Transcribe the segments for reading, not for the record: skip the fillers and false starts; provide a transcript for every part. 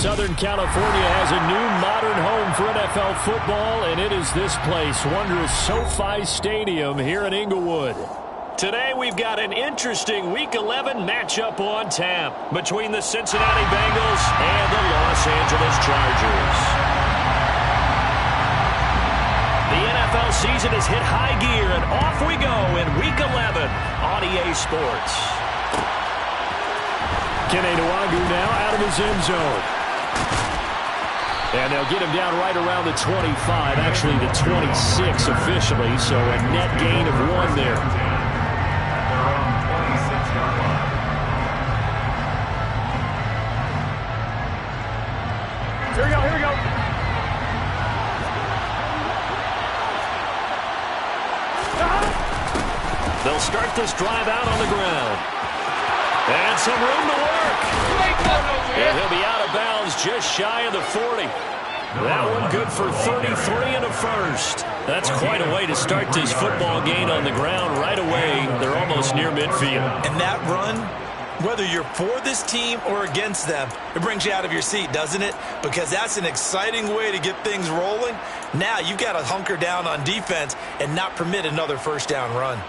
Southern California has a new modern home for NFL football, and it is this place, wondrous SoFi Stadium here in Inglewood. Today we've got an interesting Week 11 matchup on tap between the Cincinnati Bengals and the Los Angeles Chargers. The NFL season has hit high gear, and off we go in Week 11 on EA Sports. Kenny Nwagu now out of his end zone. And they'll get him down right around the 25, actually the 26 officially, so a net gain of 1 there. Here we go. They'll start this drive out on the ground. And some room to work. And he'll be out of bounds just shy of the 40. That one good for 33 and a first. That's quite a way to start this football game on the ground right away. They're almost near midfield. And that run, whether you're for this team or against them, it brings you out of your seat, doesn't it? Because that's an exciting way to get things rolling. Now you've got to hunker down on defense and not permit another first down run.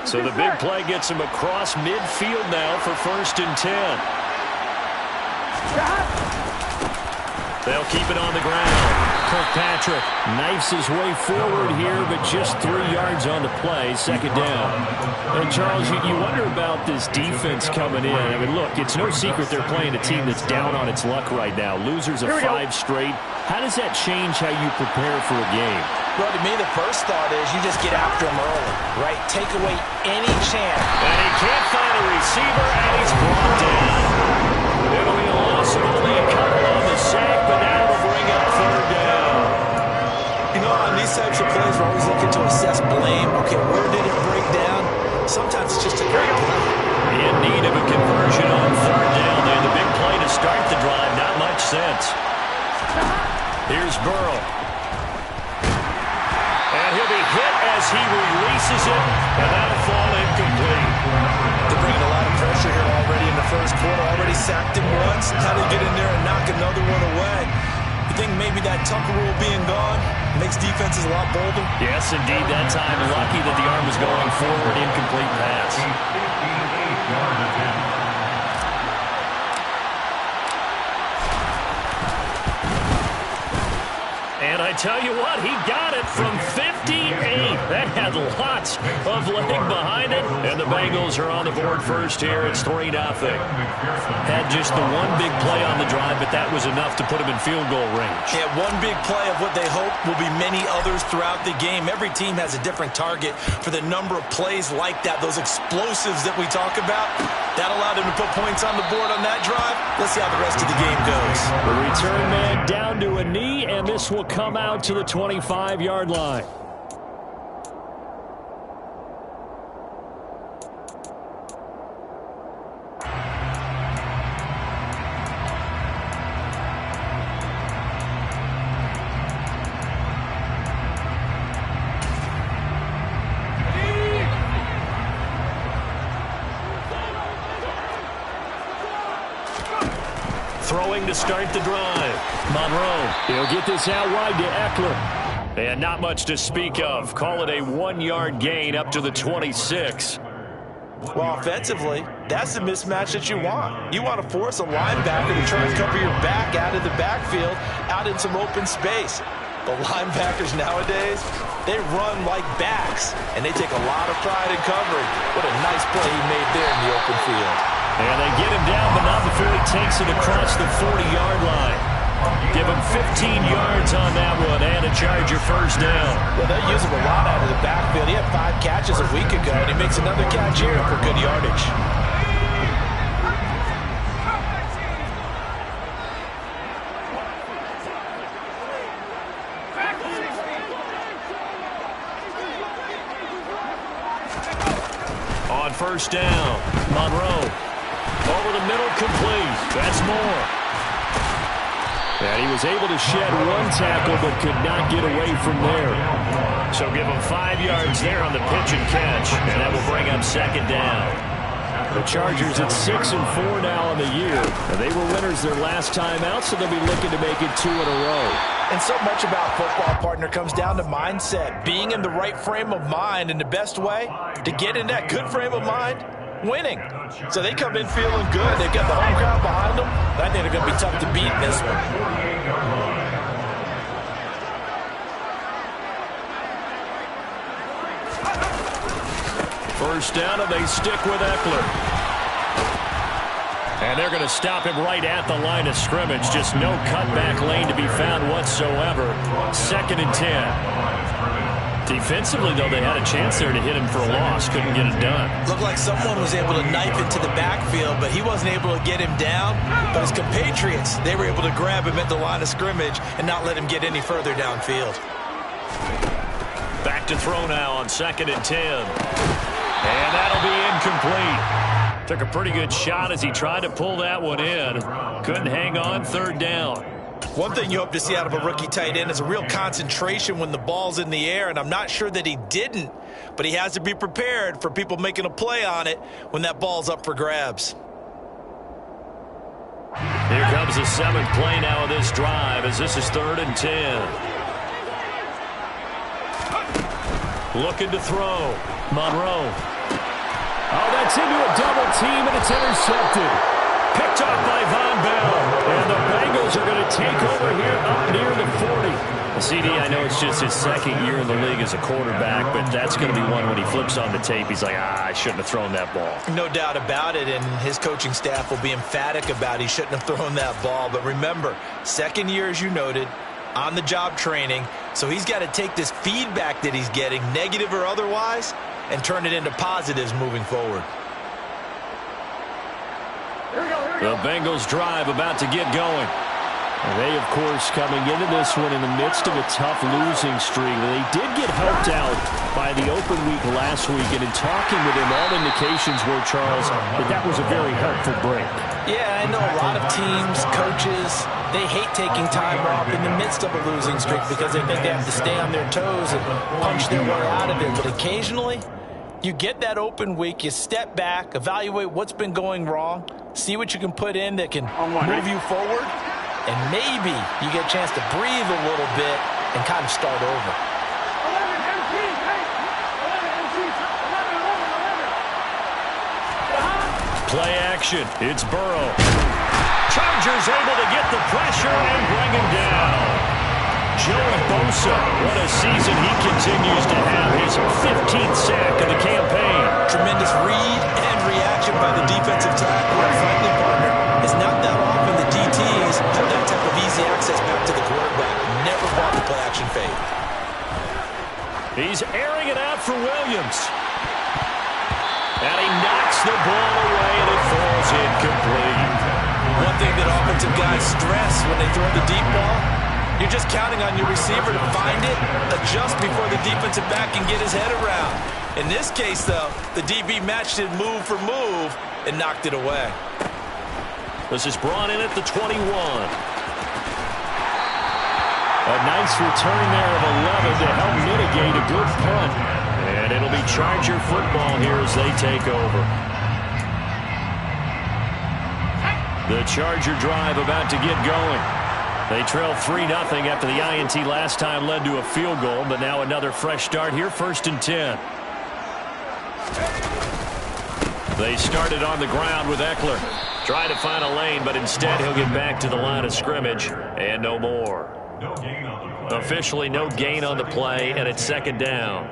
So the big play gets him across midfield now for 1st and 10. They'll keep it on the ground. Kirkpatrick knifes his way forward here, but just 3 yards on the play, 2nd down. And Charles, you wonder about this defense coming in. I mean, look, it's no secret they're playing a team that's down on its luck right now. Losers of 5 straight. How does that change how you prepare for a game? Well, to me, the first thought is you just get after him early, right? Take away any chance. And he can't find a receiver, and he's brought down. It'll be a loss of only a couple on the sack, but now it'll bring up 3rd down. You know, on these types of plays, we're always looking to assess blame. Okay, where did it break down? Sometimes it's just a great play. In need of a conversion on 3rd down there. The big play to start the drive, not much sense. Here's Burrow. And he'll be hit as he releases it, and that'll fall incomplete. They're bringing a lot of pressure here already in the first quarter. Already sacked him once. How to get in there and knock another one away. You think maybe that Tucker rule being gone makes defenses a lot bolder? Yes, indeed. That time, lucky that the arm was going forward. Incomplete pass. And I tell you what, he got it from 58. That had lots of leg behind it. And the Bengals are on the board first here. It's 3-0. Had just the one big play on the drive, but that was enough to put him in field goal range. Yeah, one big play of what they hope will be many others throughout the game. Every team has a different target for the number of plays like that, those explosives that we talk about. That allowed them to put points on the board on that drive. Let's see how the rest of the game goes. The return man down to a knee, and this will come out to the 25-yard line. Throwing to start the drive. Monroe, he'll get this out wide to Eckler. And not much to speak of. Call it a 1-yard gain up to the 26. Well, offensively, that's the mismatch that you want. You want to force a linebacker to try and cover your back out of the backfield, out in some open space. The linebackers nowadays, they run like backs, and they take a lot of pride in covering. What a nice play he made there in the open field. And they get him down, but not before he takes it across the 40-yard line. Give him 15 yards on that one and a Charger first down. Well, they use him a lot out of the backfield. He had 5 catches a week ago, and he makes another catch here for good yardage. On first down, Monroe. Over the middle, complete. That's more. And he was able to shed one tackle but could not get away from there. So give him 5 yards there on the pitch and catch, and that will bring up second down. The Chargers at 6-4 now on the year. And they were winners their last time out, so they'll be looking to make it 2 in a row. And so much about football, partner, comes down to mindset. Being in the right frame of mind, and the best way to get in that good frame of mind, winning. So they come in feeling good. They've got the home crowd behind them. I think they're going to be tough to beat in this one. First down, and they stick with Eckler. And they're going to stop him right at the line of scrimmage. Just no cutback lane to be found whatsoever. 2nd and 10. Defensively, though, they had a chance there to hit him for a loss. Couldn't get it done. Looked like someone was able to knife into the backfield, but he wasn't able to get him down. But his compatriots, they were able to grab him at the line of scrimmage and not let him get any further downfield. Back to throw now on 2nd and 10. And that'll be incomplete. Took a pretty good shot as he tried to pull that one in. Couldn't hang on. 3rd down. One thing you hope to see out of a rookie tight end is a real concentration when the ball's in the air, and I'm not sure that he didn't, but he has to be prepared for people making a play on it when that ball's up for grabs. Here comes the 7th play now of this drive as this is 3rd and 10. Looking to throw. Monroe. Oh, that's into a double team, and it's intercepted. Picked off by Von Bell. And the Bengals are going to take over here up near the 40. Well, CD, I know it's just his 2nd year in the league as a quarterback, but that's going to be one when he flips on the tape. He's like, I shouldn't have thrown that ball. No doubt about it, and his coaching staff will be emphatic about he shouldn't have thrown that ball. But remember, 2nd year, as you noted, on-the-job training, so he's got to take this feedback that he's getting, negative or otherwise, and turn it into positives moving forward. The Bengals drive about to get going. And they, of course, coming into this one in the midst of a tough losing streak. They did get helped out by the open week last week, and in talking with him, all indications were, Charles, that was a very helpful break. Yeah, I know a lot of teams, coaches, they hate taking time off in the midst of a losing streak because they think they have to stay on their toes and punch their way out of it. But occasionally, you get that open week, you step back, evaluate what's been going wrong, see what you can put in that can move you forward, and maybe you get a chance to breathe a little bit and kind of start over. Play action. It's Burrow. Chargers able to get the pressure and bring him down. Joey Bosa, what a season he continues to have. His 15th sack of the campaign. Tremendous read and reaction by the defensive tackle. And frankly, partner, it's not that often the DTs have that type of easy access back to the quarterback. Never bought the play action fade. He's airing it out for Williams. And he knocks the ball away, and it falls incomplete. One thing that offensive guys stress when they throw the deep ball, you're just counting on your receiver to find it, adjust before the defensive back can get his head around. In this case, though, the DB matched it move for move and knocked it away. This is brought in at the 21. A nice return there of 11 to help mitigate a good punt. And it'll be Charger football here as they take over. The Charger drive about to get going. They trail 3-0 after the INT last time led to a field goal, but now another fresh start here, 1st and 10. They started on the ground with Eckler. Try to find a lane, but instead he'll get back to the line of scrimmage, and no more. Officially no gain on the play, and it's 2nd down.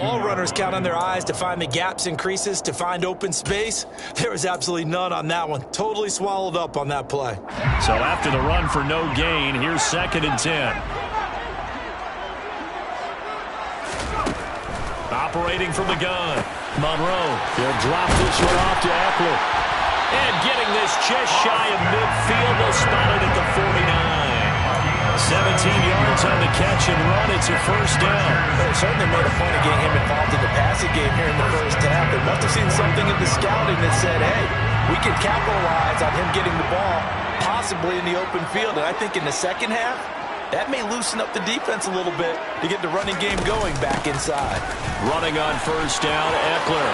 All runners count on their eyes to find the gaps and creases, to find open space. There was absolutely none on that one. Totally swallowed up on that play. So after the run for no gain, here's 2nd and 10. Operating from the gun. Monroe. He'll drop this one off to Eckler. And getting this just shy of midfield. They'll spot it at the 49. 17 yards on the catch and run. It's a 1st down. They certainly made a point of getting him involved in the passing game here in the 1st half. They must have seen something in the scouting that said, hey, we can capitalize on him getting the ball possibly in the open field. And I think in the second half, that may loosen up the defense a little bit to get the running game going back inside. Running on first down, Eckler.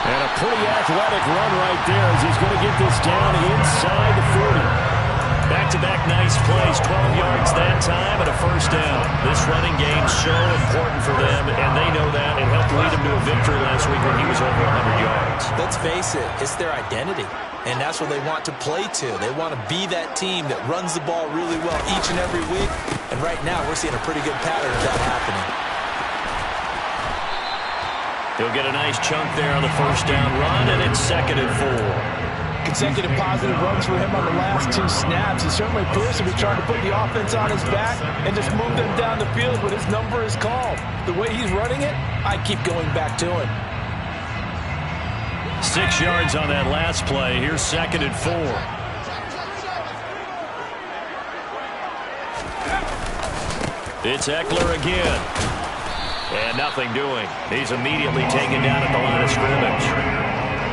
And a pretty athletic run right there as he's going to get this down inside the 40. Back-to-back nice plays, 12 yards that time and a first down. This running game so important for them, and they know that. It helped lead them to a victory last week when he was over 100 yards. Let's face it, it's their identity, and that's what they want to play to. They want to be that team that runs the ball really well each and every week, and right now we're seeing a pretty good pattern of that happening. He'll get a nice chunk there on the first down run, and it's 2nd and 4. Consecutive positive runs for him on the last 2 snaps. He certainly appears to be trying to put the offense on his back and just move them down the field when his number is called. The way he's running it, I keep going back to him. 6 yards on that last play. Here's 2nd and 4. It's Eckler again. And nothing doing. He's immediately taken down at the line of scrimmage.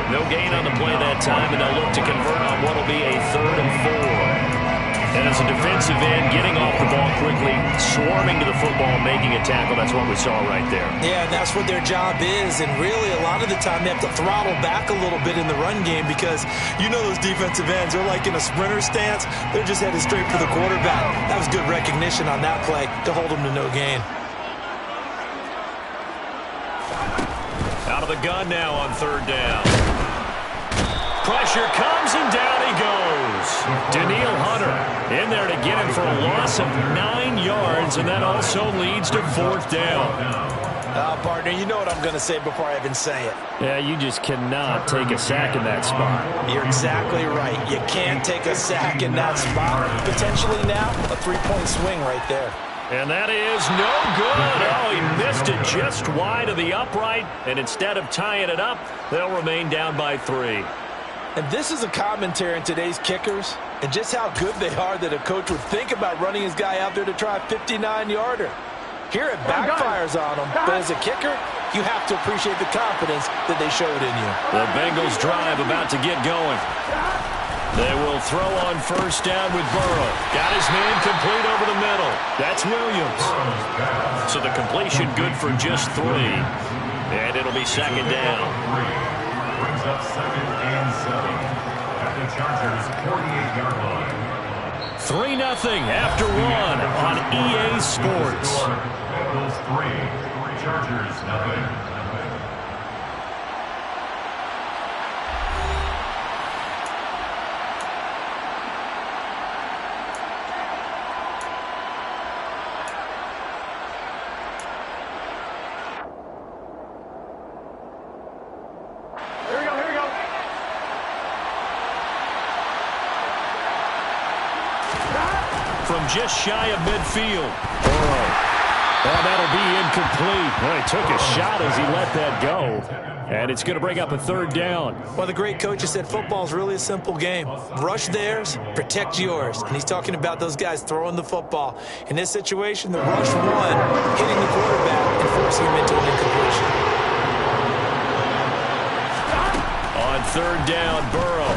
No gain on the play that time, and they'll look to convert on what will be a 3rd and 4. And as a defensive end, getting off the ball quickly, swarming to the football, making a tackle, that's what we saw right there. Yeah, and that's what their job is, and really a lot of the time they have to throttle back a little bit in the run game because you know those defensive ends, they're like in a sprinter stance. They're just headed straight for the quarterback. That was good recognition on that play to hold them to no gain. Out of the gun now on 3rd down. Pressure comes, and down he goes. Daniil Hunter in there to get him for a loss of 9 yards, and that also leads to 4th down. Partner, you know what I'm going to say before I even say it. Yeah, you just cannot take a sack in that spot. You're exactly right. You can't take a sack in that spot. Potentially now, a 3-point swing right there. And that is no good. Oh, he missed it just wide of the upright, and instead of tying it up, they'll remain down by 3. And this is a commentary on today's kickers and just how good they are that a coach would think about running his guy out there to try a 59-yarder. Here it backfires on him, but as a kicker, you have to appreciate the confidence that they showed in you. The Bengals drive about to get going. They will throw on first down with Burrow. Got his man complete over the middle. That's Williams. So the completion good for just 3. And it'll be 2nd down. Brings up 2nd and 7 at the Chargers' 48-yard line. 3-0 after 1 on EA Sports. Bengals 3, Chargers 0. From just shy of midfield. Burrow. Oh, that'll be incomplete. Well, he took a shot as he let that go. And it's going to bring up a 3rd down. Well, the great coach said football is really a simple game. Rush theirs, protect yours. And he's talking about those guys throwing the football. In this situation, the rush one, hitting the quarterback and forcing him into an incompletion. On 3rd down, Burrow.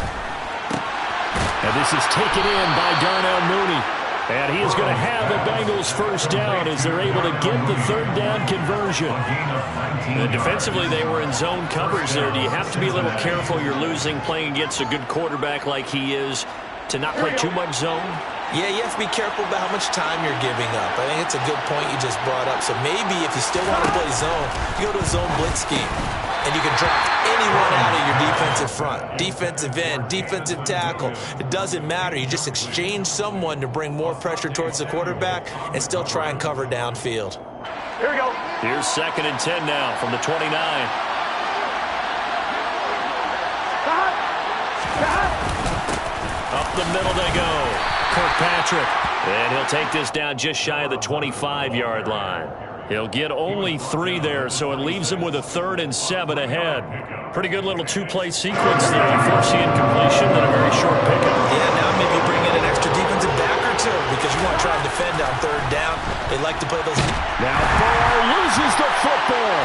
And this is taken in by Darnell Mooney. And he is going to have the Bengals first down as they're able to get the 3rd down conversion. And defensively, they were in zone coverage there. Do you have to be a little careful? You're losing playing against a good quarterback like he is to not play too much zone? Yeah, you have to be careful about how much time you're giving up. I think it's a good point you just brought up. So maybe if you still want to play zone, you go to a zone blitz scheme. And you can drop anyone out of your defensive front. Defensive end, defensive tackle. It doesn't matter. You just exchange someone to bring more pressure towards the quarterback and still try and cover downfield. Here we go. Here's 2nd and 10 now from the 29. Up the middle they go. Kirkpatrick. And he'll take this down just shy of the 25-yard line. He'll get only 3 there, so it leaves him with a 3rd and 7 ahead. Pretty good little 2-play sequence there. You force the incompletion, then a very short pickup. Yeah, now maybe bring in an extra defensive back or 2 because you want to try and defend on 3rd down. They like to play those. Now Burrow loses the football.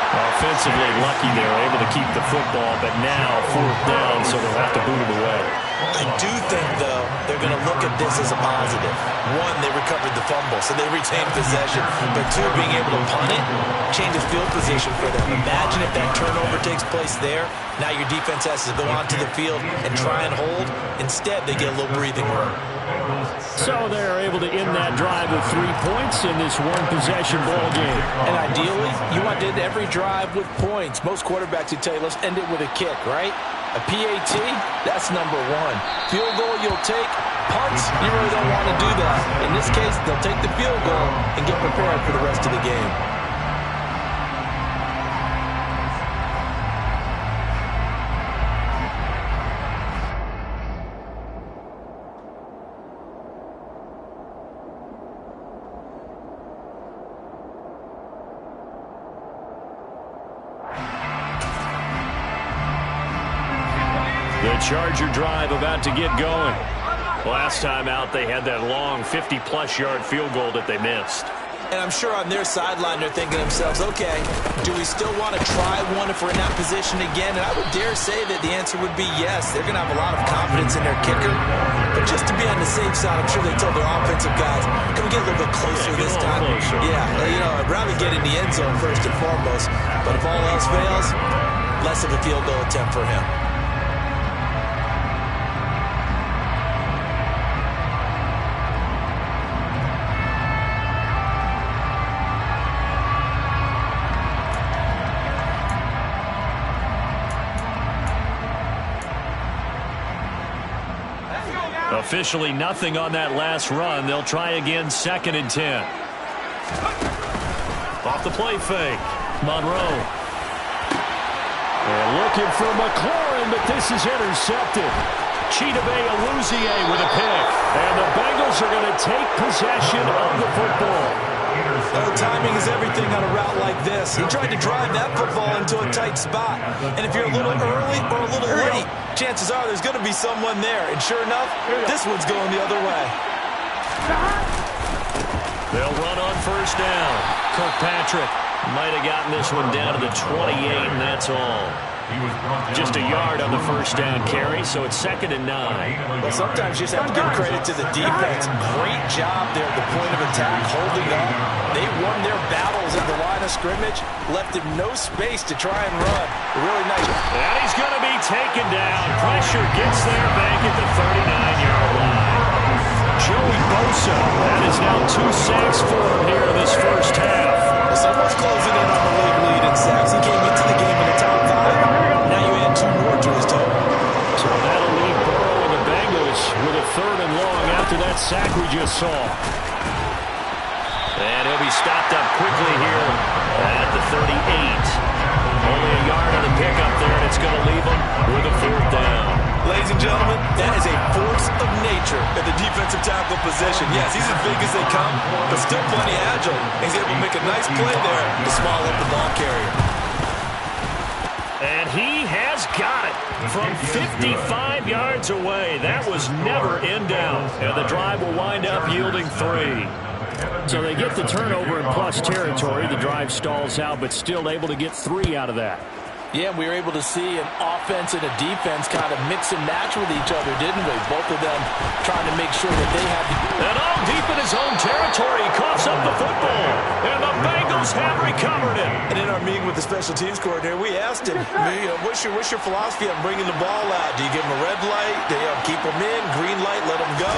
Offensively lucky they were able to keep the football, but now 4th down, so they'll have to boot it away. I do think, though, they're going to look at this as a positive. One, they recovered the fumble, so they retained possession. But two, being able to punt it changes field position for them. Imagine if that turnover takes place there. Now your defense has to go onto the field and try and hold. Instead, they get a little breathing room. So they're able to end that drive with 3 points in this one-possession ball game. And ideally, you want to end every drive with points. Most quarterbacks would tell you, let's end it with a kick, right? A PAT, that's number one. Field goal you'll take. Punts, you really don't want to do that. In this case, they'll take the field goal and get prepared for the rest of the game. The Charger drive about to get going. Last time out, they had that long 50-plus yard field goal that they missed. And I'm sure on their sideline, they're thinking to themselves, okay, do we still want to try one if we're in that position again? And I would dare say that the answer would be yes. They're going to have a lot of confidence in their kicker. But just to be on the safe side, I'm sure they told their offensive guys, can we get a little bit closer this time? Yeah, I'd rather get in the end zone first and foremost. But if all else fails, less of a field goal attempt for him. Officially nothing on that last run. They'll try again, 2nd and 10. Off the play fake. Monroe. They're looking for McLaurin, but this is intercepted. Chidobe Awuzie with a pick. And the Bengals are going to take possession of the football. Timing is everything on a route like this. He tried to drive that football into a tight spot. And if you're a little early or a little late, chances are there's going to be someone there. And sure enough, this one's going the other way. They'll run on 1st down. Kirkpatrick might have gotten this one down to the 28, and that's all. Just a yard on the 1st down carry, so it's 2nd and 9. Well, sometimes you just have to give credit to the defense. Great job there at the point of attack, holding up. They won their battles at the line of scrimmage, left him no space to try and run. Really nice. And he's going to be taken down. Pressure gets there back at the 39-yard line. Joey Bosa, that is now 2 sacks for him here in this first half. Well, someone's closing in on the league lead in sacks. He came into the game in the top 5. Now you add 2 more to his total. So that'll leave Burrow and the Bengals with a 3rd and long after that sack we just saw. And he'll be stopped up quickly here at the 38. Only a yard on the pickup there, and it's going to leave him with a 4th down. Ladies and gentlemen, that is a force of nature at the defensive tackle position. Yes, he's as big as they come, but still plenty agile. He's able to make a nice play there to small up the ball carrier. And he has got it from 55 yards away. That was never in doubt. And the drive will wind up yielding 3. So they get the turnover in plus territory. The drive stalls out, but still able to get 3 out of that. Yeah, we were able to see an offense and a defense kind of mix and match with each other, didn't we? Both of them trying to make sure that they have the... And all deep in his own territory, he coughs up the football. And the Bengals have recovered it. And in our meeting with the special teams coordinator, we asked him, what's your philosophy on bringing the ball out? Do you give him a red light? Do you keep him in? Green light, let him go?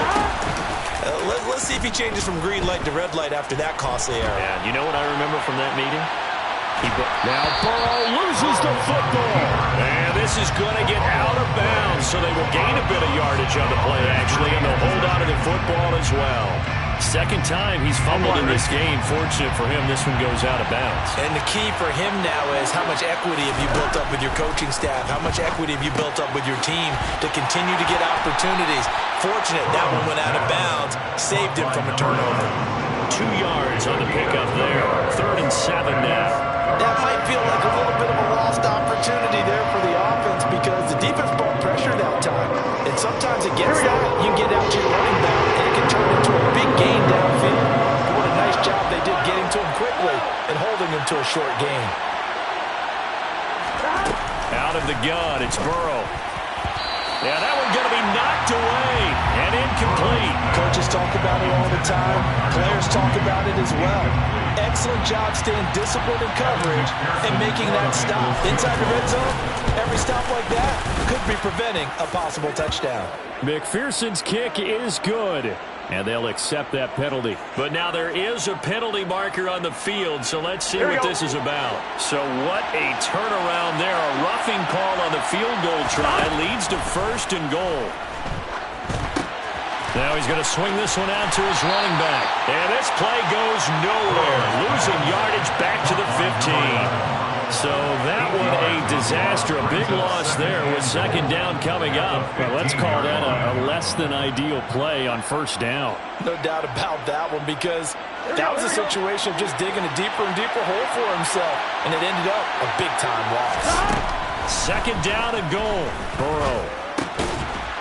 Let's see if he changes from green light to red light after that costly error. Yeah, you know what I remember from that meeting? Now Burrow loses the football. And this is going to get out of bounds, so they will gain a bit of yardage on the play, actually, and they'll hold on to the football as well. 2nd time he's fumbled in this game. Fortunate for him, this one goes out of bounds. And the key for him now is how much equity have you built up with your coaching staff? How much equity have you built up with your team to continue to get opportunities? Fortunate that one went out of bounds, saved him from a turnover. 2 yards on the pickup there. 3rd and 7 now. That might feel like a little bit of a lost opportunity there for the offense because the defense brought pressure that time. And sometimes against that, you get out to your running back, and it can turn into a big gain downfield. What a nice job they did getting to him quickly and holding him to a short gain. the gun. It's Burrow. Yeah, that one's going to be knocked away and incomplete. Coaches talk about it all the time. Players talk about it as well. Excellent job staying disciplined in coverage and making that stop. Inside the red zone, every stop like that could be preventing a possible touchdown. McPherson's kick is good, and they'll accept that penalty. But now there is a penalty marker on the field, so let's see what this is about. So what a turnaround there. A roughing call on the field goal try leads to 1st and goal. Now he's going to swing this one out to his running back. And this play goes nowhere. Losing yardage back to the 15. So that one a disaster. A big loss there with 2nd down coming up. Well, let's call that a less than ideal play on 1st down. No doubt about that one, because that was a situation of just digging a deeper and deeper hole for himself. And it ended up a big-time loss. 2nd down and goal. Burrow.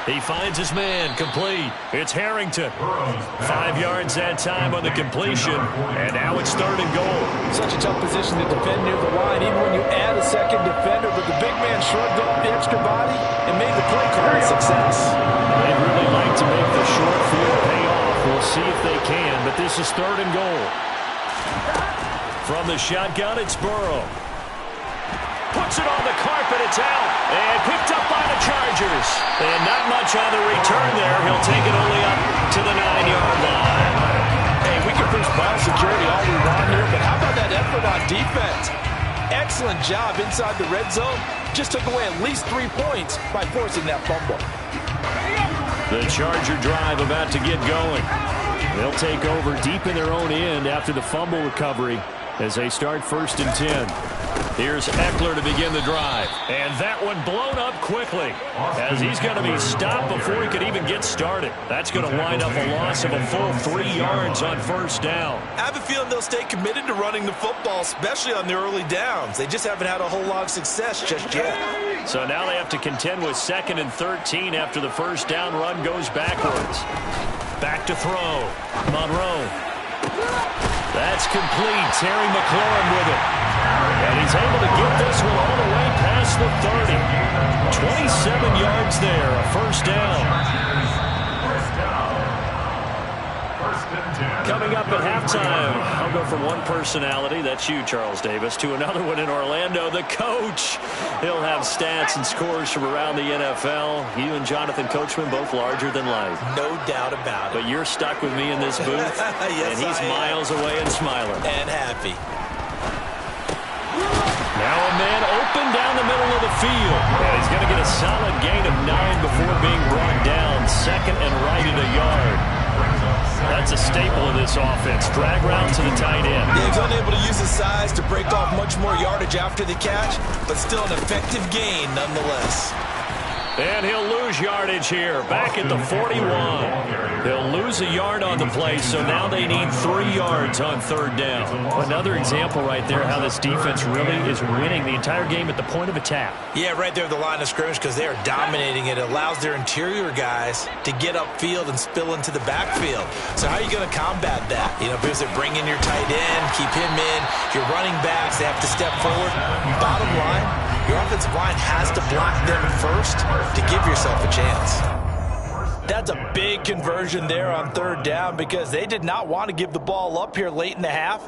He finds his man, complete. It's Harrington. 5 yards that time on the completion, and now it's 3rd and goal. Such a tough position to defend near the line, even when you add a 2nd defender, but the big man shrugged off the extra body and made the play call a success. They'd really like to make the short field pay off. We'll see if they can, but this is 3rd and goal. From the shotgun, it's Burrow. Puts it on the carpet, it's out, and picked up by the Chargers. And not much on the return there. He'll take it only up to the 9-yard line. Hey, we can push ball security all we want here, but how about that effort on defense? Excellent job inside the red zone. Just took away at least 3 points by forcing that fumble. The Charger drive about to get going. They'll take over deep in their own end after the fumble recovery as they start 1st and 10. Here's Eckler to begin the drive. And that one blown up quickly as he's going to be stopped before he could even get started. That's going to wind up a loss of a full 3 yards on 1st down. I have a feeling they'll stay committed to running the football, especially on the early downs. They just haven't had a whole lot of success just yet. So now they have to contend with 2nd and 13 after the 1st down run goes backwards. Back to throw. Monroe. That's complete. Terry McLaurin with it. And he's able to get this one all the way past the 30. 27 yards there, a 1st down. Coming up at halftime, I'll go from one personality, that's you, Charles Davis, to another one in Orlando, the coach. He'll have stats and scores from around the NFL. You and Jonathan Coachman, both larger than life. No doubt about it. But you're stuck with me in this booth, yes, and he's miles away and smiling. And happy. Now a man open down the middle of the field. And he's going to get a solid gain of 9 before being brought down. 2nd and right at a yard. That's a staple of this offense. Drag route to the tight end. Yeah, he's unable to use his size to break off much more yardage after the catch, but still an effective gain nonetheless. And he'll lose yardage here, back at the 41. They'll lose a yard on the play, so now they need 3 yards on 3rd down. Another example right there how this defense really is winning the entire game at the point of attack. Yeah, right there at the line of scrimmage, because they are dominating it. It allows their interior guys to get upfield and spill into the backfield. So how are you going to combat that? You know, because they bring in your tight end, keep him in. Your running backs, they have to step forward. Bottom line, your offensive line has to block them first to give yourself a chance. That's a big conversion there on 3rd down because they did not want to give the ball up here late in the half.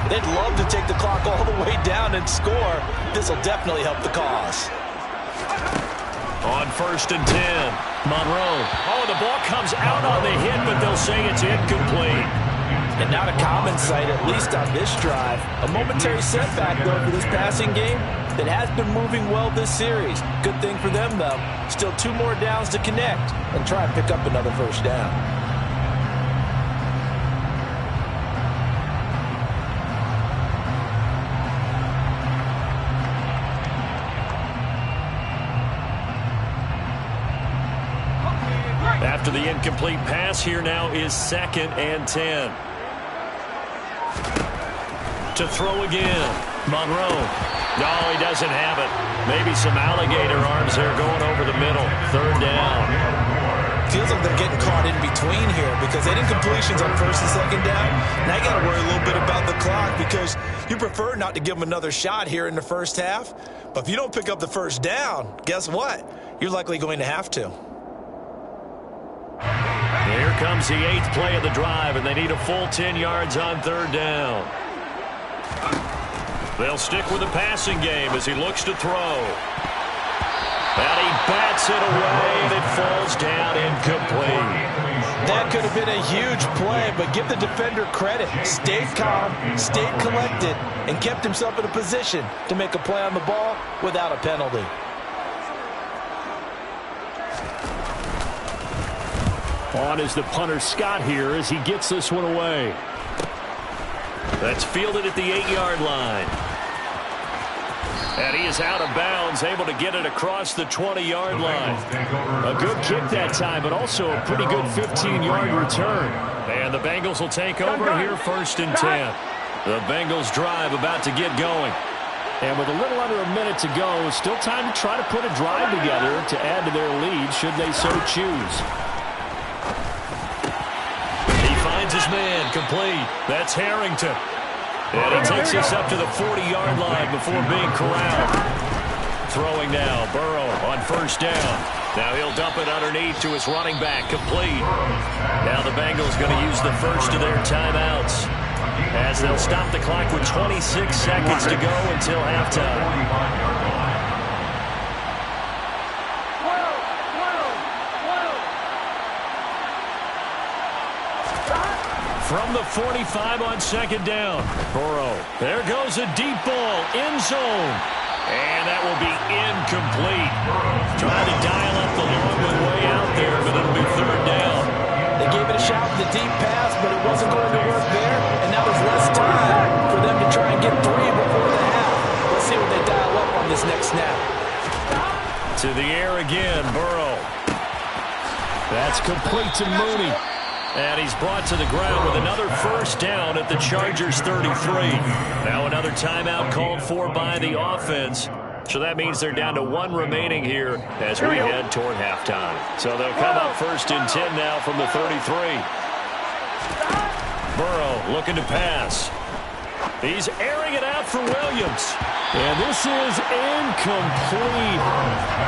They'd love to take the clock all the way down and score. This will definitely help the cause. On 1st and 10, Monroe. Oh, the ball comes out on the hit, but they'll say it's incomplete. And not a common sight, at least on this drive. A momentary setback, though, for this passing game that has been moving well this series. Good thing for them, though. Still 2 more downs to connect and try and pick up another 1st down. After the incomplete pass, here now is 2nd and 10. To throw again. Monroe. No, he doesn't have it. Maybe some alligator arms there going over the middle. 3rd down. Feels like they're getting caught in between here because they did completions on 1st and 2nd down. Now you got to worry a little bit about the clock because you prefer not to give them another shot here in the 1st half. But if you don't pick up the first down, guess what? You're likely going to have to. Here comes the 8th play of the drive, and they need a full 10 yards on 3rd down. They'll stick with the passing game as he looks to throw. And he bats it away, and it falls down incomplete. That could have been a huge play, but give the defender credit. Stayed calm, stayed collected, and kept himself in a position to make a play on the ball without a penalty. On is the punter Scott here as he gets this one away. That's fielded at the 8-yard line. And he is out of bounds, able to get it across the 20-yard line. A good kick that time, but also a pretty good 15-yard return. And the Bengals will take over here 1st and 10. The Bengals drive about to get going. And with a little under a minute to go, still time to try to put a drive together to add to their lead should they so choose. He finds his man, complete. That's Harrington. And he takes this up to the 40-yard line before being corralled. Throwing now, Burrow on 1st down. Now he'll dump it underneath to his running back, complete. Now the Bengals going to use the first of their timeouts as they'll stop the clock with 26 seconds to go until halftime. From the 45 on 2nd down. Burrow. There goes a deep ball. End zone. And that will be incomplete. Trying to dial up the long one way out there, but it'll be 3rd down. They gave it a shot with the deep pass, but it wasn't going to work there. And now there's less time for them to try and get 3 before the half. Let's see what they dial up on this next snap. To the air again, Burrow. That's complete to Mooney. And he's brought to the ground with another 1st down at the Chargers' 33. Now another timeout called for by the offense. So that means they're down to 1 remaining here as we head toward halftime. So they'll come up 1st and 10 now from the 33. Burrow looking to pass. He's airing it out for Williams. And this is incomplete.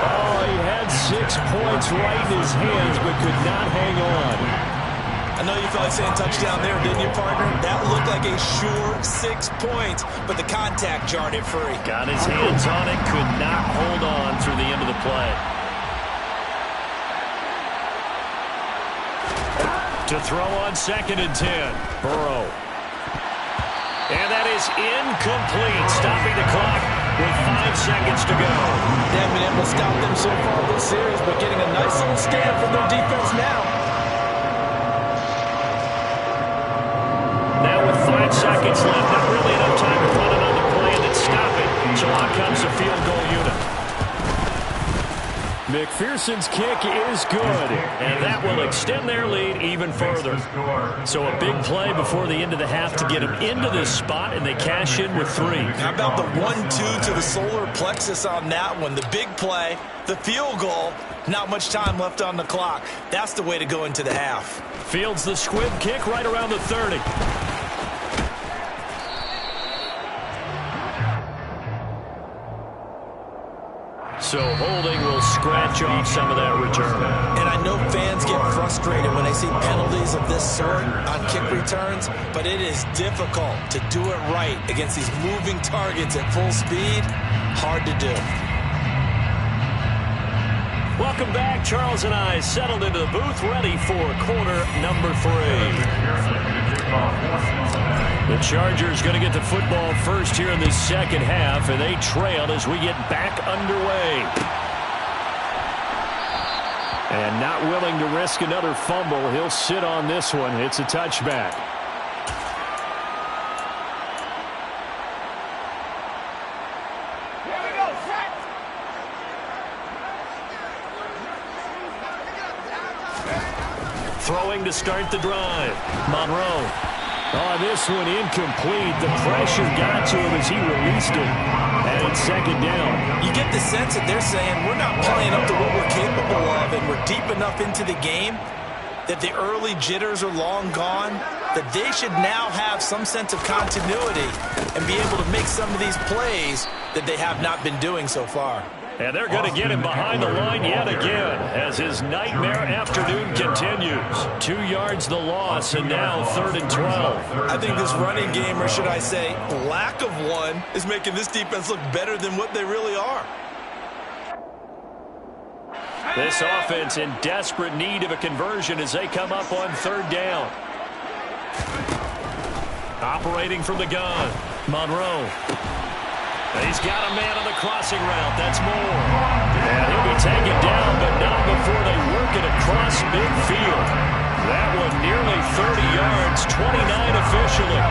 Oh, he had 6 points right in his hands but could not hang on. I know you felt like saying touchdown there, didn't you, partner? That looked like a sure 6 points, but the contact jarred it free. Got his hands on it, could not hold on through the end of the play. To throw on 2nd and 10. Burrow. And that is incomplete, stopping the clock with 5 seconds to go. They haven't been able to stop them so far this series, but getting a nice little stand from their defense now. Now with 5 seconds left, not really enough time to run another play and then stop it. So on comes the field goal unit. McPherson's kick is good, and that will extend their lead even further. So a big play before the end of the half to get them into this spot, and they cash in with 3. How about the 1-2 to the solar plexus on that one? The big play, the field goal, not much time left on the clock. That's the way to go into the half. Fields the squib kick right around the 30. So holding will scratch off some of that return. And I know fans get frustrated when they see penalties of this sort on kick returns, but it is difficult to do it right against these moving targets at full speed. Hard to do. Welcome back. Charles and I settled into the booth, ready for quarter number 3. The Chargers going to get the football first here in the second half, and they trail as we get back underway. And not willing to risk another fumble, he'll sit on this one. It's a touchback. Throwing to start the drive. Monroe. Oh, this one incomplete. The pressure got to him as he released it. And it's 2nd down. You get the sense that they're saying we're not playing up to what we're capable of, and we're deep enough into the game that the early jitters are long gone. that they should now have some sense of continuity and be able to make some of these plays that they have not been doing so far. And they're going to get him behind the line yet again as his nightmare afternoon continues. 2 yards the loss, and now 3rd and 12. I think this running game, or should I say lack of one, is making this defense look better than what they really are. This offense in desperate need of a conversion as they come up on 3rd down. Operating from the gun, Monroe. He's got a man on the crossing route. That's Moore. And he'll be taken down, but not before they work it across midfield. That one nearly 30 yards, 29 officially.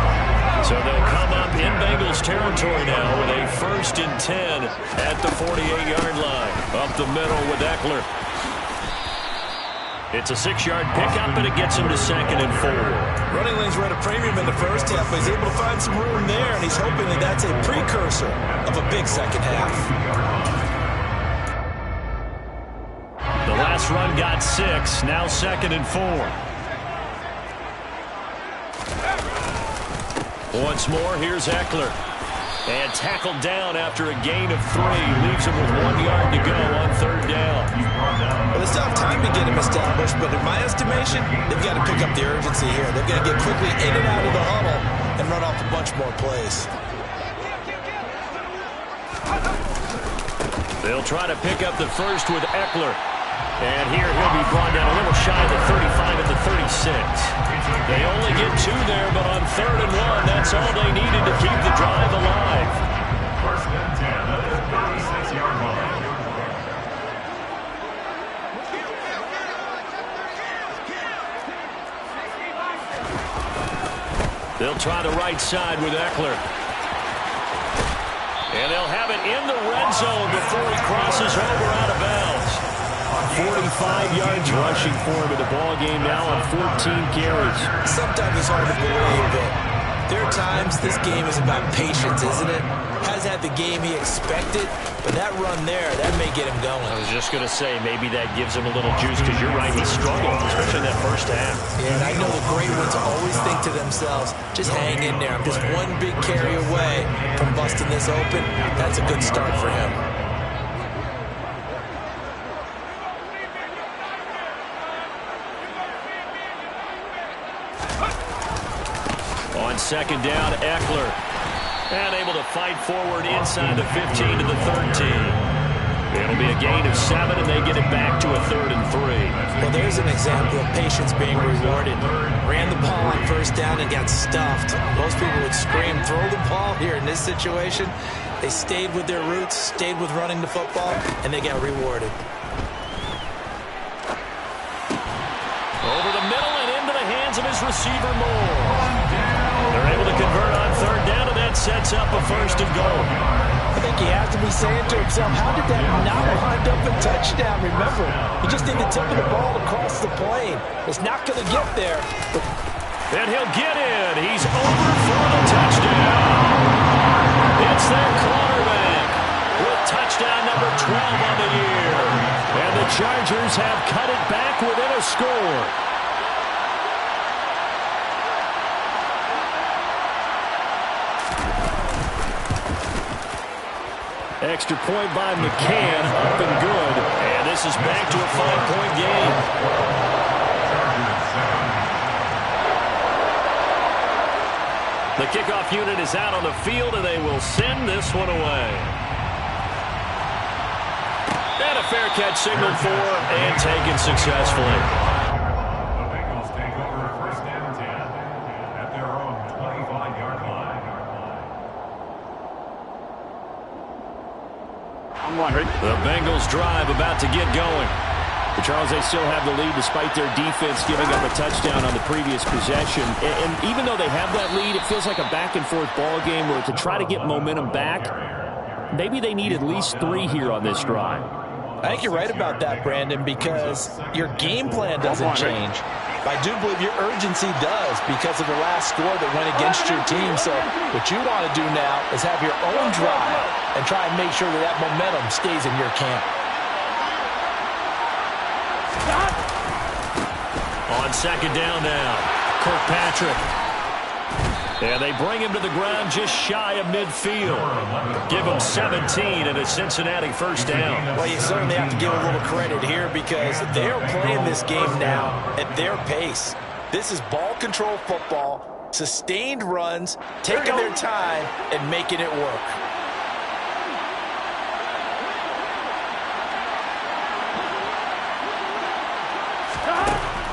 So they'll come up in Bengals territory now with a 1st and 10 at the 48-yard line. Up the middle with Eckler. It's a 6-yard pickup, and it gets him to 2nd and 4. Running lanes were at a premium in the first half, but he's able to find some room there, and he's hoping that that's a precursor of a big second half. The last run got 6, now 2nd and 4. Once more, here's Eckler. And tackled down after a gain of 3. Leaves him with 1 yard to go on 3rd down. Well, they still have time to get him established, but in my estimation, they've got to pick up the urgency here. They've got to get quickly in and out of the huddle and run off a bunch more plays. They'll try to pick up the first with Eckler. And here he'll be brought down a little shy of the 35 at the 36. They only get 2 there, but on 3rd and 1, that's all they needed to keep the drive alive. 1st and 10 at the 36-yard line. They'll try the right side with Eckler. And they'll have it in the red zone before he crosses over out of bounds. 45 yards rushing for him in the ball game now on 14 carries. Sometimes it's hard to believe, but there are times this game is about patience, isn't it? Hasn't had the game he expected, but that run there, that may get him going. I was just going to say, maybe that gives him a little juice because you're right, he struggled, especially in that first half. Yeah, and I know the great ones always think to themselves, just hang in there. I'm just one big carry away from busting this open. That's a good start for him. On 2nd down, Eckler. And able to fight forward inside the 15 to the 13. It'll be a gain of 7, and they get it back to a 3rd and 3. Well, there's an example of patience being rewarded. Ran the ball on 1st down and got stuffed. Most people would scream, throw the ball here. In this situation, they stayed with their roots, stayed with running the football, and they got rewarded. Over the middle and into the hands of his receiver, Moore. They're able to convert on 3rd down, and that sets up a 1st and goal. I think he has to be saying to himself, how did that not wind up a touchdown? Remember, he just did the tip of the ball across the plane. It's not going to get there. And he'll get in. He's over for the touchdown. It's their quarterback with touchdown number 12 on the year. And the Chargers have cut it back within a score. Extra point by McCann, up and good. And this is back to a 5-point game. The kickoff unit is out on the field, and they will send this one away. And a fair catch signaled for and taken successfully. The Bengals take over 1st and 10 at their own 25-yard line. The Bengals drive about to get going. But Charles, they still have the lead despite their defense giving up a touchdown on the previous possession. And even though they have that lead, it feels like a back-and-forth ball game where to try to get momentum back, maybe they need at least 3 here on this drive. I think you're right about that, Brandon, because your game plan doesn't change. I do believe your urgency does because of the last score that went against your team. So what you want to do now is have your own drive and try and make sure that that momentum stays in your camp. On 2nd down now, Kirkpatrick. And they bring him to the ground just shy of midfield. Give him 17 and a Cincinnati first down. Well, you certainly have to give a little credit here because they're playing this game now at their pace. This is ball control football, sustained runs, taking their time and making it work.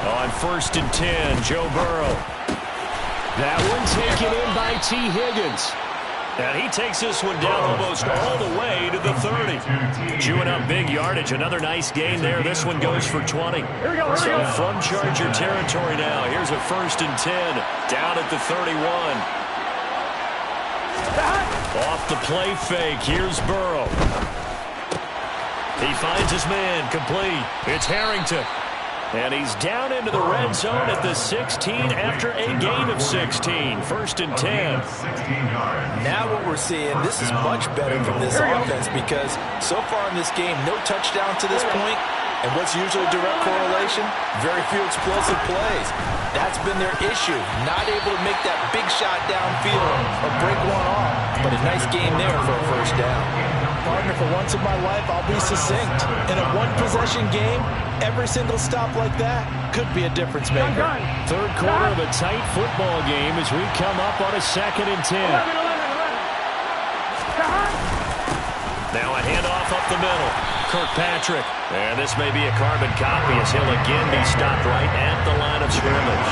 On 1st and 10, Joe Burrow. That one taken in by T. Higgins. And he takes this one down almost all the way to the 30. Chewing up big yardage. Another nice gain there. This one goes for 20. So from Charger territory now, here's a 1st and 10 down at the 31. Off the play fake. Here's Burrow. He finds his man complete. It's Harrington. And he's down into the red zone at the 16 after a gain of 16. 1st and 10. Now what we're seeing, this is much better from this offense because so far in this game, no touchdown to this point. And what's usually a direct correlation? Very few explosive plays. That's been their issue. Not able to make that big shot downfield or break one off. But a nice game there for a 1st down. Partner, for once in my life, I'll be succinct. In a one-possession game, every single stop like that could be a difference maker. Third quarter of a tight football game as we come up on a 2nd and 10. Now a handoff up the middle. Kirkpatrick. And this may be a carbon copy as he'll again be stopped right at the line of scrimmage.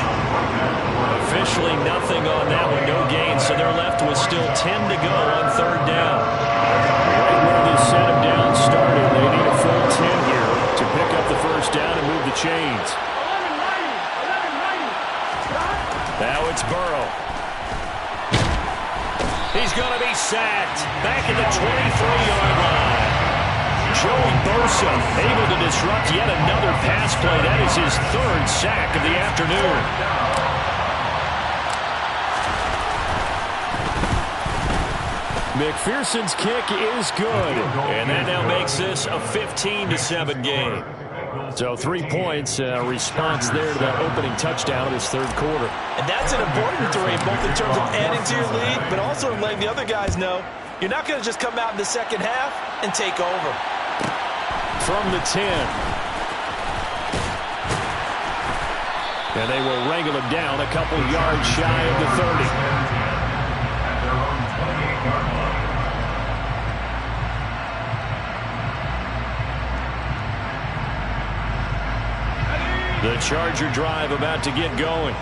Officially nothing on that one. No gain, so they're left with still 10 to go on 3rd down. Right where this set him down started, they need a full 10 here to pick up the 1st down and move the chains. Now it's Burrow. He's going to be sacked. Back at the 23-yard line. Joey Bosa able to disrupt yet another pass play. That is his 3rd sack of the afternoon. McPherson's kick is good. And that now makes this a 15-7 game. So 3 points, response there to that opening touchdown of his 3rd quarter. And that's an important 3, both in terms of adding to your lead, but also in letting the other guys know you're not going to just come out in the second half and take over. From the 10. And they will wrangle him down a couple yards shy of the 30. The Charger drive about to get going.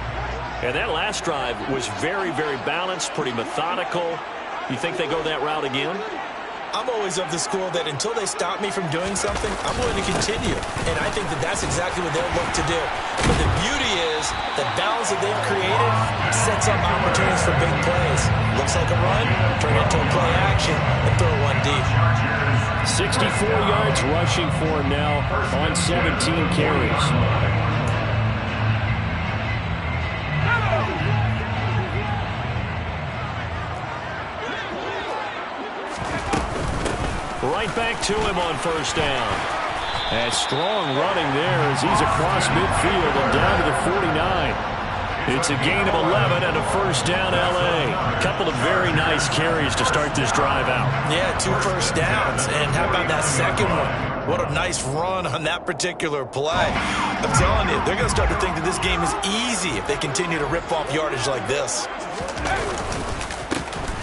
And that last drive was very, very balanced, pretty methodical. You think they go that route again? I'm always of the school that until they stop me from doing something, I'm going to continue. And I think that that's exactly what they'll look to do. But the beauty is the balance that they've created sets up opportunities for big plays. Looks like a run, turn it into a play action, and throw one deep. 64 yards rushing for him now on 17 carries. Right back to him on 1st down. And strong running there as he's across midfield and down to the 49. It's a gain of 11 and a 1st down L.A. A couple of very nice carries to start this drive out. Yeah, 2 first downs. And how about that second one? What a nice run on that particular play. I'm telling you, they're going to start to think that this game is easy if they continue to rip off yardage like this.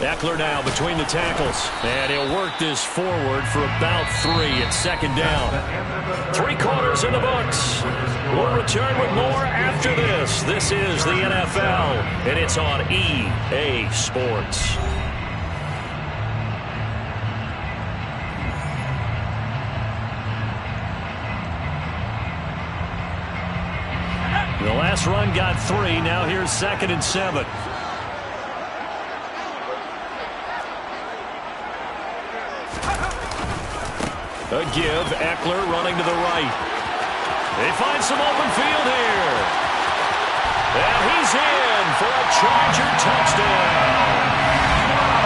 Eckler now between the tackles. And he'll work this forward for about 3 at 2nd down. 3 quarters in the books. We'll return with more after this. This is the NFL, and it's on EA Sports. The last run got 3. Now here's 2nd and 7. A give, Eckler running to the right. They find some open field here. And he's in for a Charger touchdown.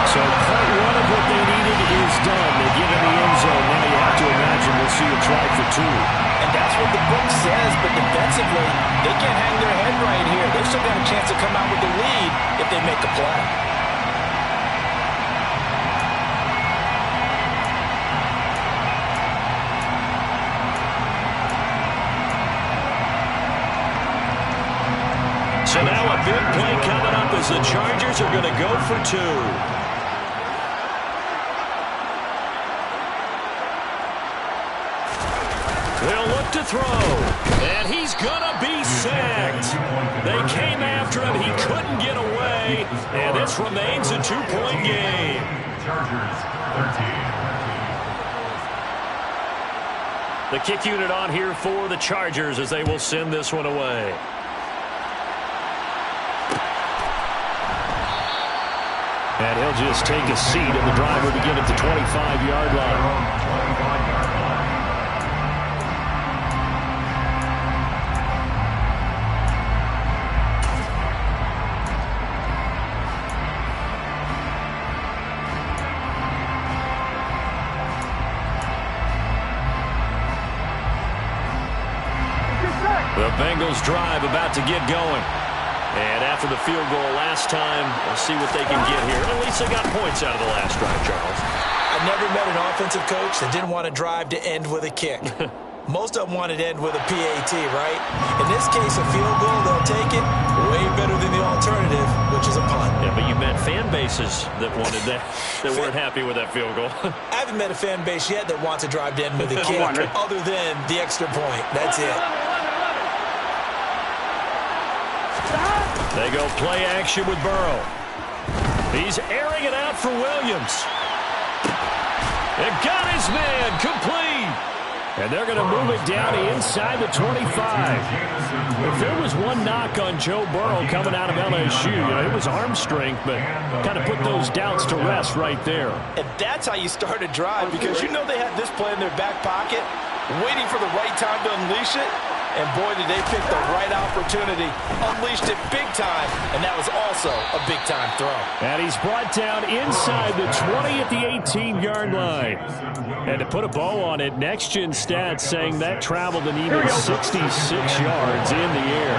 So part 1 of what they needed is done. They get in the end zone. Now you have to imagine we'll see a try for 2. And that's what the book says, but defensively, they can't hang their head right here. They've still got a chance to come out with the lead if they make a play. So now a big play coming up as the Chargers are going to go for 2. They'll look to throw, and he's going to be sacked. They came after him. He couldn't get away, and this remains a 2-point game. Chargers 13. The kick unit on here for the Chargers as they will send this one away. And he'll just take a seat, and the drive will begin at the 25-yard line. The Bengals drive about to get going. And after the field goal last time, we'll see what they can get here. At least they got points out of the last drive, Charles. I've never met an offensive coach that didn't want a drive to end with a kick. Most of them wanted to end with a PAT, right? In this case, a field goal, they'll take it way better than the alternative, which is a punt. Yeah, but you met fan bases that wanted that, that weren't happy with that field goal. I haven't met a fan base yet that wants a drive to end with a kick other than the extra point. That's it. They go play action with Burrow. He's airing it out for Williams. And got his man complete. And they're going to move it down inside the 25. If there was one knock on Joe Burrow coming out of LSU, it was arm strength, but kind of put those doubts to rest right there. And that's how you start a drive, because you know they had this play in their back pocket, waiting for the right time to unleash it. And boy, did they pick the right opportunity. Unleashed it big time, and that was also a big-time throw. And he's brought down inside the 20 at the 18-yard line. And to put a bow on it, Next Gen Stats saying that traveled an even 66 yards in the air.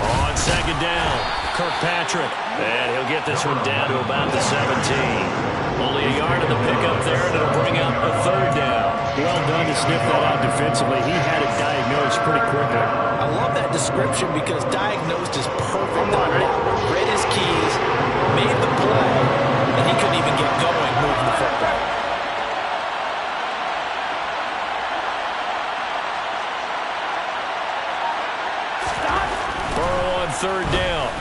On second down, Kirkpatrick. And he'll get this one down to about the 17. Only a yard of the pickup there, and it'll bring up a third down. Well done to sniff that out defensively. He had it diagnosed pretty quickly. I love that description because diagnosed is perfect on that one. Read his keys, made the play, and he couldn't even get going moving the football. Burrow on third down.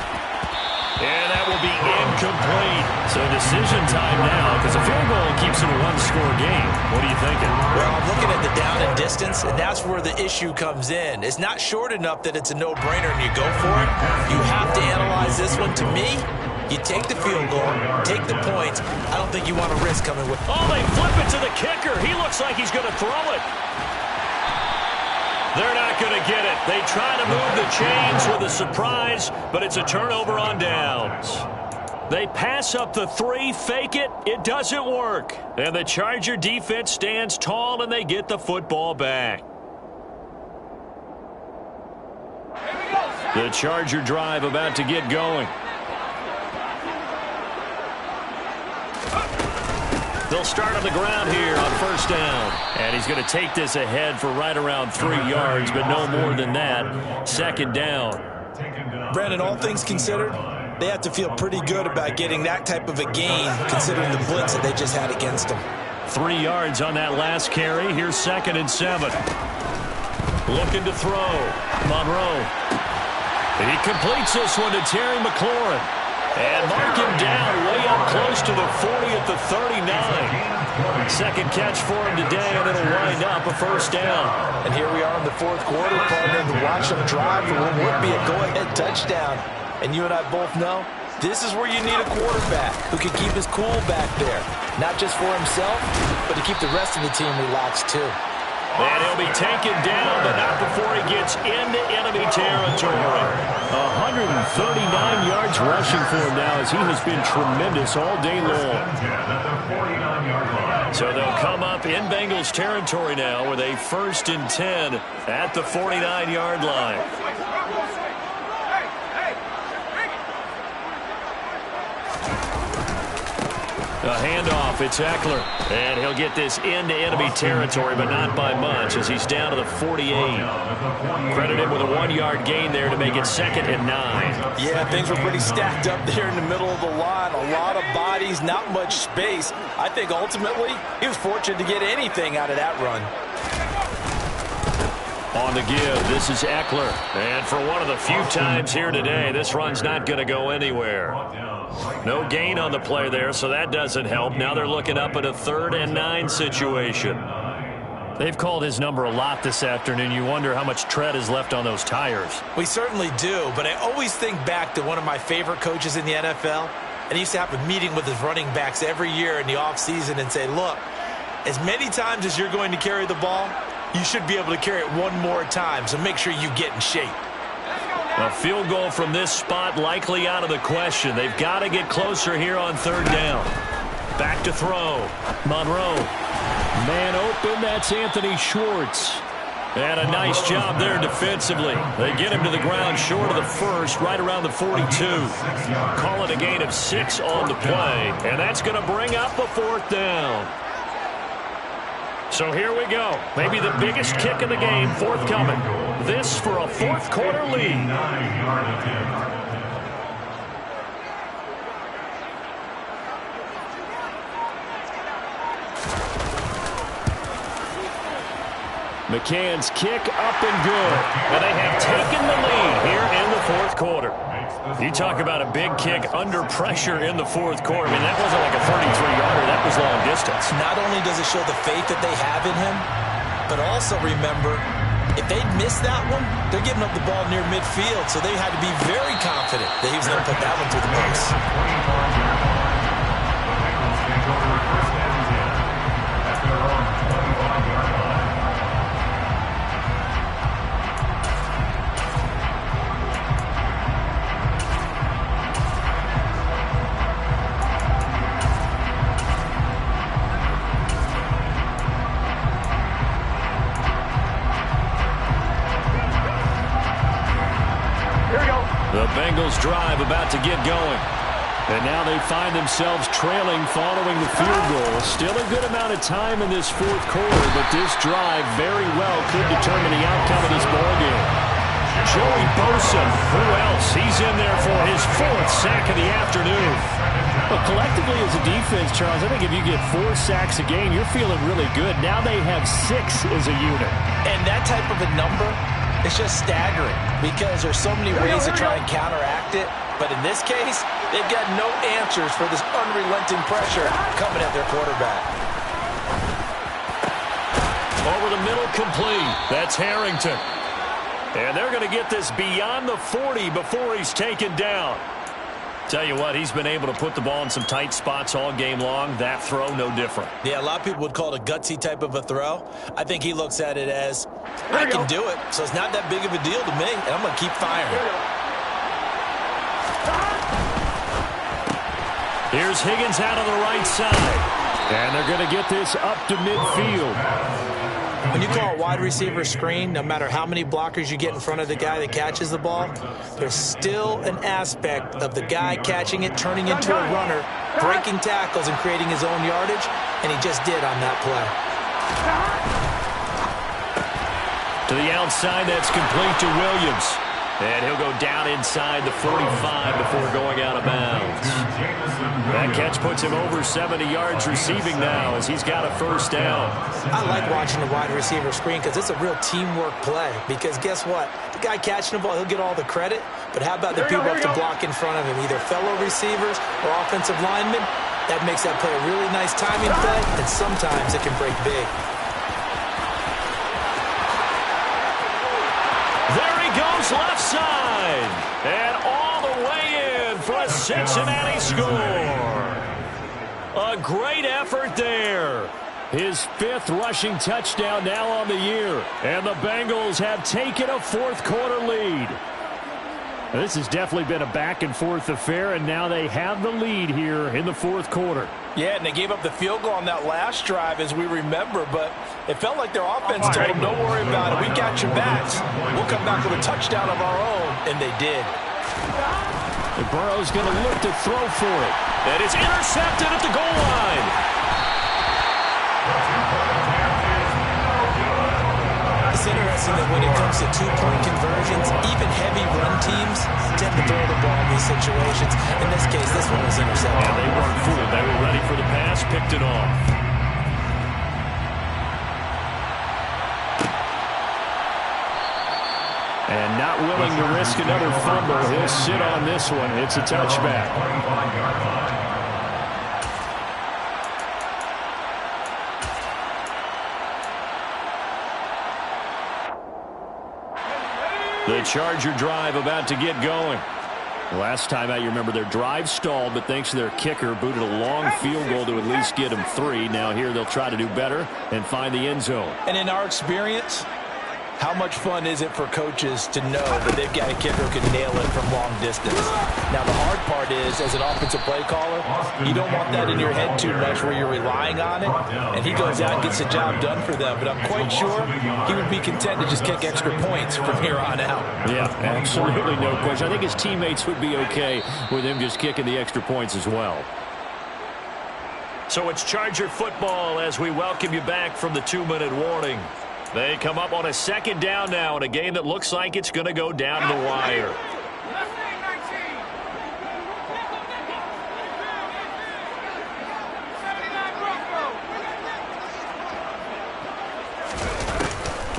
And that will be incomplete. So decision time now, because a field goal keeps it a one-score game. What are you thinking? Well, I'm looking at the down and distance, and that's where the issue comes in. It's not short enough that it's a no-brainer and you go for it. You have to analyze this one. To me, you take the field goal, take the points. I don't think you want to risk coming with... Oh, they flip it to the kicker. He looks like he's going to throw it. They're not going to get it. They try to move the chains with a surprise, but it's a turnover on downs. They pass up the 3, fake it. It doesn't work. And the Charger defense stands tall, and they get the football back. The Charger drive about to get going. They'll start on the ground here on first down. And he's going to take this ahead for right around 3 yards, but no more than that. Second down. Brandon, all things considered, they have to feel pretty good about getting that type of a gain, considering the blitz that they just had against them. 3 yards on that last carry. Here's 2nd and 7. Looking to throw. Monroe. And he completes this one to Terry McLaurin. And mark him down way up close to the 40 at the 39. Second catch for him today, and it'll wind up a first down. And here we are in the 4th quarter, partner, to watch them drive for what would be a go-ahead touchdown. And you and I both know this is where you need a quarterback who can keep his cool back there. Not just for himself, but to keep the rest of the team relaxed too. And he'll be taken down, but not before he gets into enemy territory. 139 yards rushing for him now as he has been tremendous all day long. So they'll come up in Bengals territory now with a 1st and 10 at the 49-yard line. A handoff, it's Eckler. And he'll get this into enemy territory, but not by much as he's down to the 48. Credit him with a 1-yard gain there to make it 2nd and 9. Yeah, things were pretty stacked up there in the middle of the line. A lot of bodies, not much space. I think ultimately he was fortunate to get anything out of that run. On the give, this is Eckler. And for one of the few times here today, this run's not going to go anywhere. No gain on the play there, so that doesn't help. Now they're looking up at a 3rd and 9 situation. They've called his number a lot this afternoon. You wonder how much tread is left on those tires. We certainly do, but I always think back to one of my favorite coaches in the NFL. And he used to have a meeting with his running backs every year in the offseason and say, look, as many times as you're going to carry the ball, you should be able to carry it one more time, so make sure you get in shape. A field goal from this spot likely out of the question. They've got to get closer here on 3rd down. Back to throw. Monroe. Man open, that's Anthony Schwartz. And a nice job there defensively. They get him to the ground short of the 1st, right around the 42. Call it a gain of 6 on the play, and that's going to bring up a 4th down. So here we go. Maybe the biggest kick of the game forthcoming. This for a 4th quarter lead. McCann's kick up and good. And they have taken the lead here in the 4th quarter. You talk about a big kick under pressure in the 4th quarter. I mean, that wasn't like a 33-yarder. That was long distance. Not only does it show the faith that they have in him, but also remember, if they'd missed that one, they're giving up the ball near midfield, so they had to be very confident that he was going to put that one through the post. The Bengals drive about to get going. And now they find themselves trailing following the field goal. Still a good amount of time in this 4th quarter, but this drive very well could determine the outcome of this ballgame. Joey Bosa, who else? He's in there for his 4th sack of the afternoon. But collectively as a defense, Charles, I think if you get 4 sacks a game, you're feeling really good. Now they have 6 as a unit. And that type of a number, it's just staggering because there's so many ways to try and counteract it. But in this case, they've got no answers for this unrelenting pressure coming at their quarterback. Over the middle, complete. That's Harrington. And they're going to get this beyond the 40 before he's taken down. Tell you what, he's been able to put the ball in some tight spots all game long. That throw, no different. Yeah, a lot of people would call it a gutsy type of a throw. I think he looks at it as, I can do it, so it's not that big of a deal to me, and I'm going to keep firing. Here's Higgins out on the right side. And they're going to get this up to midfield. When you call a wide receiver screen, no matter how many blockers you get in front of the guy that catches the ball, there's still an aspect of the guy catching it, turning into a runner, breaking tackles and creating his own yardage, and he just did on that play. To the outside, that's complete to Williams. And he'll go down inside the 45 before going out of bounds. That catch puts him over 70 yards receiving now as he's got a 1st down. I like watching the wide receiver screen because it's a real teamwork play. Because guess what? The guy catching the ball, he'll get all the credit. But how about the people up to block in front of him, either fellow receivers or offensive linemen? That makes that play a really nice timing play, and sometimes it can break big. Goes left side, and all the way in for a Cincinnati score. A great effort there. His 5th rushing touchdown now on the year, and the Bengals have taken a 4th quarter lead. This has definitely been a back-and-forth affair, and now they have the lead here in the fourth quarter. Yeah, and they gave up the field goal on that last drive, as we remember, but it felt like their offense told them, don't worry about it. We got your backs. We'll come back with a touchdown of our own, and they did. And Burrow's going to look to throw for it. And it's intercepted at the goal line. It's interesting that when it comes to two-point conversions, even heavy run teams tend to throw the ball in these situations. In this case, this one was intercepted. Yeah, they weren't fooled. They were ready for the pass, picked it off. And not willing to risk another fumble. He'll sit on this one. It's a touchback. The Charger drive about to get going. Last time out, you remember their drive stalled, but thanks to their kicker, booted a long field goal to at least get them 3. Now here they'll try to do better and find the end zone. And in our experience, how much fun is it for coaches to know that they've got a kicker who can nail it from long distance? Now, the hard part is, as an offensive play caller, you don't want that in your head too much where you're relying on it, and he goes out and gets the job done for them. But I'm quite sure he would be content to just kick extra points from here on out. Yeah, absolutely no question. I think his teammates would be okay with him just kicking the extra points as well. So it's Charger football as we welcome you back from the 2-minute warning. They come up on a second down now in a game that looks like it's going to go down to the wire.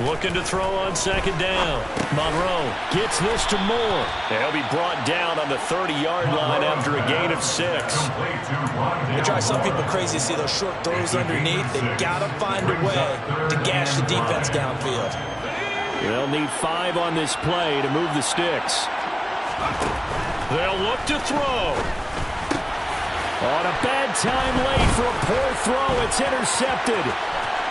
Looking to throw on second down. Monroe gets this to Moore. He'll be brought down on the 30-yard line after a gain of 6. It drives some people crazy to see those short throws underneath. They've got to find a way to gash the defense downfield. They'll need 5 on this play to move the sticks. They'll look to throw. On a bad time late for a poor throw. It's intercepted.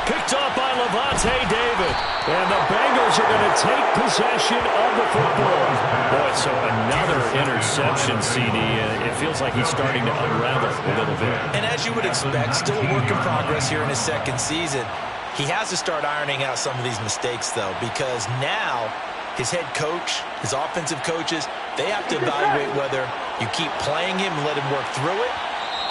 Picked off by Levante David. And the Bengals are going to take possession of the football. Boy, so another interception, CD. It feels like he's starting to unravel a little bit. And as you would expect, still a work in progress here in his second season. He has to start ironing out some of these mistakes, though, because now his head coach, his offensive coaches, they have to evaluate whether you keep playing him and let him work through it,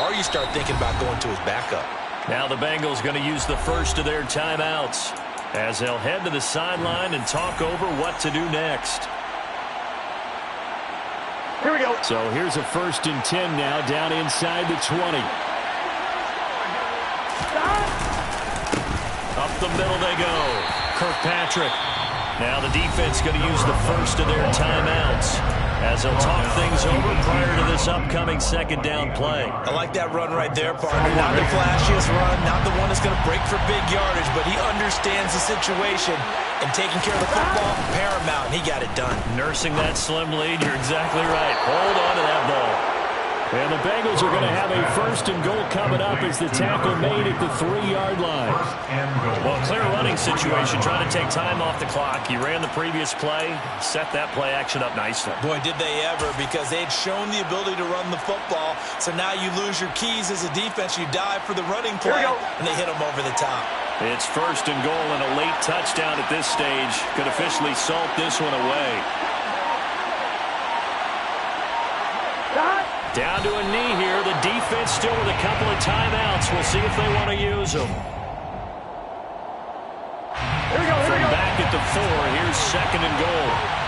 or you start thinking about going to his backup. Now the Bengals going to use the first of their timeouts as they'll head to the sideline and talk over what to do next. Here we go. So here's a 1st and 10 now down inside the 20. Up the middle they go. Kirkpatrick. Now the defense going to use the first of their timeouts as they'll talk things over prior to this upcoming second down play. I like that run right there, partner. Not the flashiest run, not the one that's going to break for big yardage, but he understands the situation, and taking care of the football, paramount, and he got it done. Nursing that slim lead, you're exactly right. Hold on to that ball. And the Bengals are going to have a 1st and goal coming up as the tackle made at the 3-yard line. Well, clear running situation, trying to take time off the clock. He ran the previous play, set that play action up nicely. Boy, did they ever, because they had shown the ability to run the football. So now you lose your keys as a defense. You dive for the running play, and they hit them over the top. It's 1st and goal and a late touchdown at this stage. Could officially salt this one away. Down to a knee here. The defense still with a couple of timeouts. We'll see if they want to use them. Here we go. From back at the 4, here's 2nd and goal.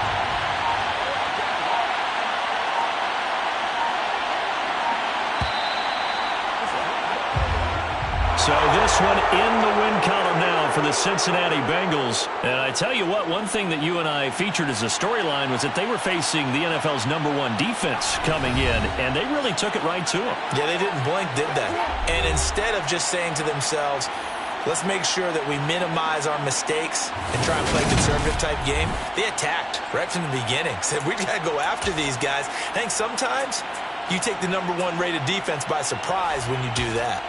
So this one in the win column now for the Cincinnati Bengals. And I tell you what, one thing that you and I featured as a storyline was that they were facing the NFL's #1 defense coming in, and they really took it right to them. Yeah, they didn't blink, did they? And instead of just saying to themselves, let's make sure that we minimize our mistakes and try and play a conservative type game, they attacked right from the beginning. Said, we got to go after these guys. I think sometimes you take the #1 rated defense by surprise when you do that.